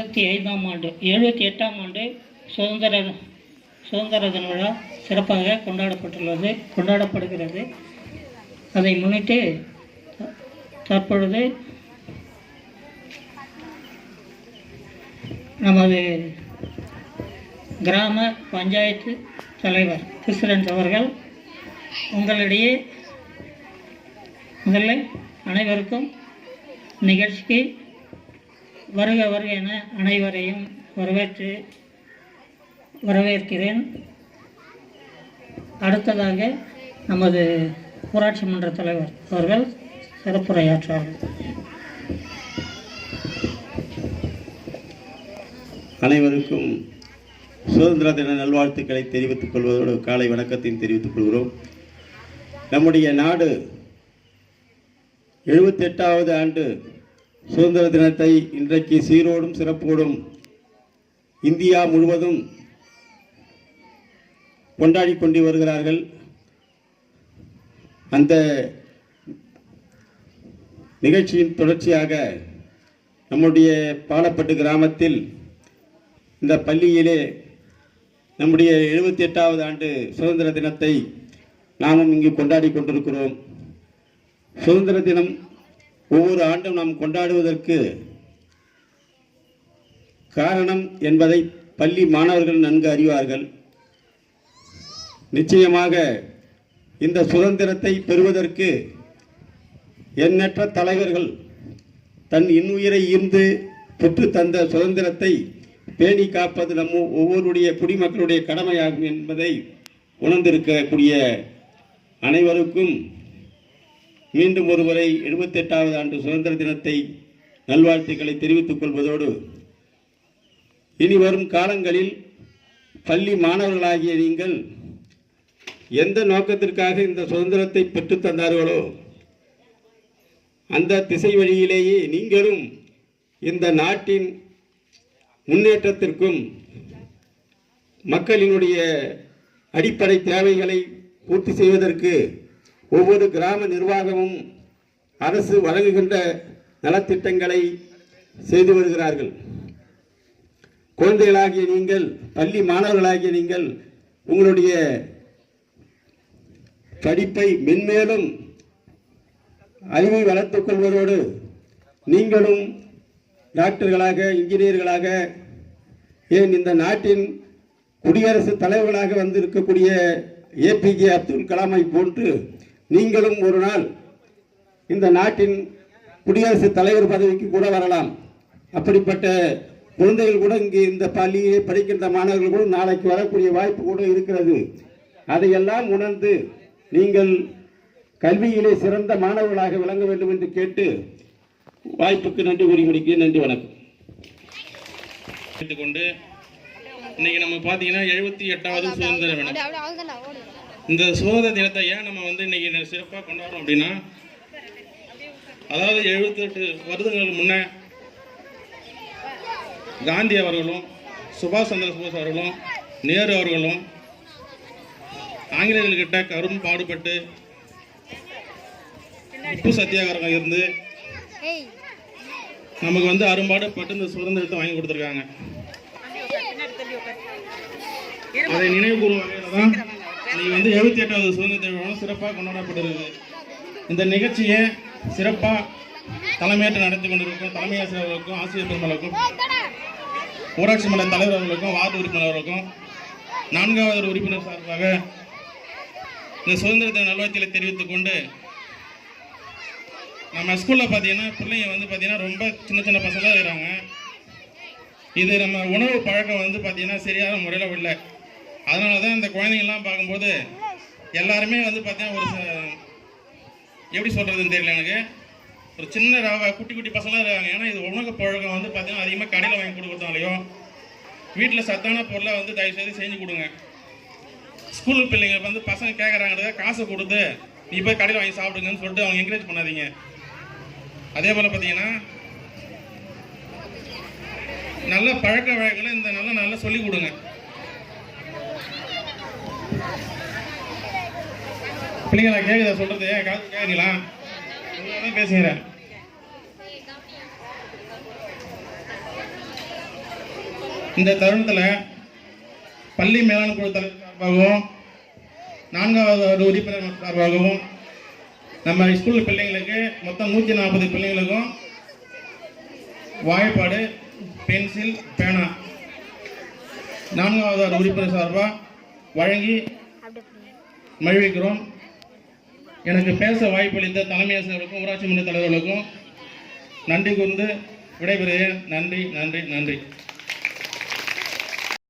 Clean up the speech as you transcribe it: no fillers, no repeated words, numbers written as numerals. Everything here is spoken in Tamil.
75ஆம் ஆண்டு 78ஆம் ஆண்டு சுதந்திர தின விழா சிறப்பாக கொண்டாடப்படுகிறது. அதை முன்னிட்டு தற்பொழுது நமது கிராம பஞ்சாயத்து தலைவர் பிரசிடென்ட் அவர்கள் உங்களிடையே முதலில் அனைவருக்கும் நிகழ்ச்சிக்கு வருக என அனைவரையும் வரவேற்கிறேன். அடுத்ததாக நமது ஊராட்சி மன்ற தலைவர் அவர்கள் சிறப்புரையாற்றுவார்கள். அனைவருக்கும் சுதந்திர தின நல்வாழ்த்துக்களை தெரிவித்துக் கொள்வதோடு காலை வணக்கத்தையும் தெரிவித்துக் கொள்கிறோம். நம்முடைய நாடு 78வது ஆண்டு சுதந்திர தினத்தை இன்றைக்கு சீரோடும் சிறப்போடும் இந்தியா முழுவதும் கொண்டாடி கொண்டு வருகிறார்கள். அந்த நிகழ்ச்சியின் தொடர்ச்சியாக நம்முடைய பாலப்பட்டு கிராமத்தில் இந்த பள்ளியிலே நம்முடைய 78வது ஆண்டு சுதந்திர தினத்தை நாமும் இங்கு கொண்டாடி கொண்டிருக்கிறோம். சுதந்திர தினம் ஒவ்வொரு ஆண்டும் நாம் கொண்டாடுவதற்கு காரணம் என்பதை பள்ளி மாணவர்கள் நன்கு அறிவார்கள். நிச்சயமாக இந்த சுதந்திரத்தை பெறுவதற்கு எண்ணற்ற தலைவர்கள் தன் இன்னுயிரை ஈர்ந்து பெற்று தந்த சுதந்திரத்தை பேணி காப்பது நம்ம ஒவ்வொருடைய குடிமக்களுடைய கடமையாகும் என்பதை உணர்ந்திருக்கக்கூடிய அனைவருக்கும் மீண்டும் ஒருமுறை 78வது ஆண்டு சுதந்திர தினத்தை நல்வாழ்த்துக்களை தெரிவித்துக் கொள்வதோடு இனி வரும் காலங்களில் பள்ளி மாணவர்களாகிய நீங்கள் எந்த நோக்கத்திற்காக இந்த சுதந்திரத்தை பெற்றுத் தந்தார்களோ அந்த திசை வழியிலேயே நீங்களும் இந்த நாட்டின் முன்னேற்றத்திற்கும் மக்களினுடைய அடிப்படை தேவைகளை பூர்த்தி செய்வதற்கு ஒவ்வொரு கிராம நிர்வாகமும் அரசு வழங்குகின்ற நலத்திட்டங்களை செய்து வருகிறார்கள். குழந்தைகளாகிய நீங்கள், பள்ளி மாணவர்களாகிய நீங்கள் உங்களுடைய படிப்பை மென்மேலும் அறிவை வளர்த்துக் கொள்வதோடு நீங்களும் டாக்டர்களாக, இன்ஜினியர்களாக, ஏன் இந்த நாட்டின் குடியரசுத் தலைவர்களாக வந்திருக்கக்கூடிய APJ அப்துல் கலாமை போன்று நீங்களும் ஒரு நாள் இந்த நாட்டின் குடியரசுத் தலைவர் பதவிக்கு கூட வரலாம். அப்படிப்பட்ட குழந்தைகள் கூட இங்கே இந்த பள்ளியை படிக்கின்ற மாணவர்கள் கூட நாளைக்கு வரக்கூடிய வாய்ப்பு கூட இருக்கிறது. அதையெல்லாம் உணர்ந்து நீங்கள் கல்வியிலே சிறந்த மாணவர்களாக விளங்க வேண்டும் என்று கேட்டு வாய்ப்புக்கு நன்றி கூறி முடிக்கிறேன். நன்றி, வணக்கம். கொண்டு இன்னைக்கு நம்ம பார்த்தீங்கன்னா 78வது சுதந்திர தினம். இந்த சுதந்திர தினத்தை ஏன் நம்ம இன்னைக்கு சிறப்பாக கொண்டாடுறோம் அப்படின்னா, அதாவது 78 வருடங்களுக்கு முன்ன காந்தி அவர்களும் சுபாஷ் சந்திர போஸ் அவர்களும் நேரு அவர்களும் ஆங்கிலேயர்கிட்ட கரும் பாடுபட்டு உப்பு சத்தியாகிரகம் இருந்து நமக்கு அரும்பாடுபட்டு இந்த சுதந்திரத்தை வாங்கி கொடுத்துருக்காங்க. அதை நினைவு கூறும் வகையில் தான் இன்னைக்கு 78வது சுதந்திர தினம் சிறப்பாக கொண்டாடப்படுகிறது. இந்த நிகழ்ச்சியை சிறப்பாக தலைமையேற்று நடத்தி கொண்டிருக்கும் தலைமை ஆசிரியர்களுக்கும், ஆசிரியர் பெருமளுக்கும், ஊராட்சி மன்ற தலைவர்களுக்கும், வார்டு உறுப்பினர்களுக்கும், 4வது உறுப்பினர் சார்பாக இந்த சுதந்திர தின நல்வாழ்த்துக்களை தெரிவித்துக் கொண்டு, நம்ம ஸ்கூலில் பார்த்தீங்கன்னா பிள்ளைங்க பார்த்தீங்கன்னா ரொம்ப சின்ன சின்ன பசங்களாக இருக்கிறாங்க. இது நம்ம உணவு பழக்கம் பார்த்தீங்கன்னா சரியான முறையில் இல்லை. அதனால தான் இந்த குழந்தைங்கள்லாம் பார்க்கும்போது எல்லாருமே பார்த்தீங்கன்னா ஒரு எப்படி சொல்கிறதுன்னு தெரியல எனக்கு, ஒரு சின்ன குட்டி குட்டி பசங்களாக இருக்காங்க. ஏன்னா இது உணவு பழக்கம் பார்த்தீங்கன்னா அதிகமாக கடையில் வாங்கி கொடுக்குறதாலையோ வீட்டில் சத்தான பொருளை தயவுசெய்து செஞ்சு கொடுங்க. ஸ்கூல் பிள்ளைங்க பசங்க கேட்குறாங்க காசை கொடுத்து நீ போய் கடையில் வாங்கி சாப்பிடுங்கன்னு சொல்லிட்டு அவங்க என்கரேஜ் பண்ணாதீங்க. அதே போல் பார்த்தீங்கன்னா நல்ல பழக்க வழக்கங்களை இந்த நல்லா சொல்லிக் கொடுங்க. பிள்ளைங்களா கேட்குதா சொல்கிறது? காசு கேட்குறீங்களா? பேசுகிறேன். இந்த தருணத்தில் பள்ளி மேலாண் குழு தலைவர் சார்பாகவும் 4வது வார்டு உறுப்பினர் சார்பாகவும் நம்ம ஸ்கூல் பிள்ளைங்களுக்கு மொத்தம் 140 பிள்ளைங்களுக்கும் வாய்ப்பாடு பென்சில் பேனா 4வது வார்டு உறுப்பினர் சார்பாக வழங்கி மகிழ்விக்கிறோம். எனக்கு பேச வாய்ப்பளித்த தலைமை ஆசிரியர்களுக்கும் ஊராட்சி மன்ற தலைவர்களுக்கும் நன்றி கூர்ந்து விடைபெறுகிறேன். நன்றி நன்றி நன்றி.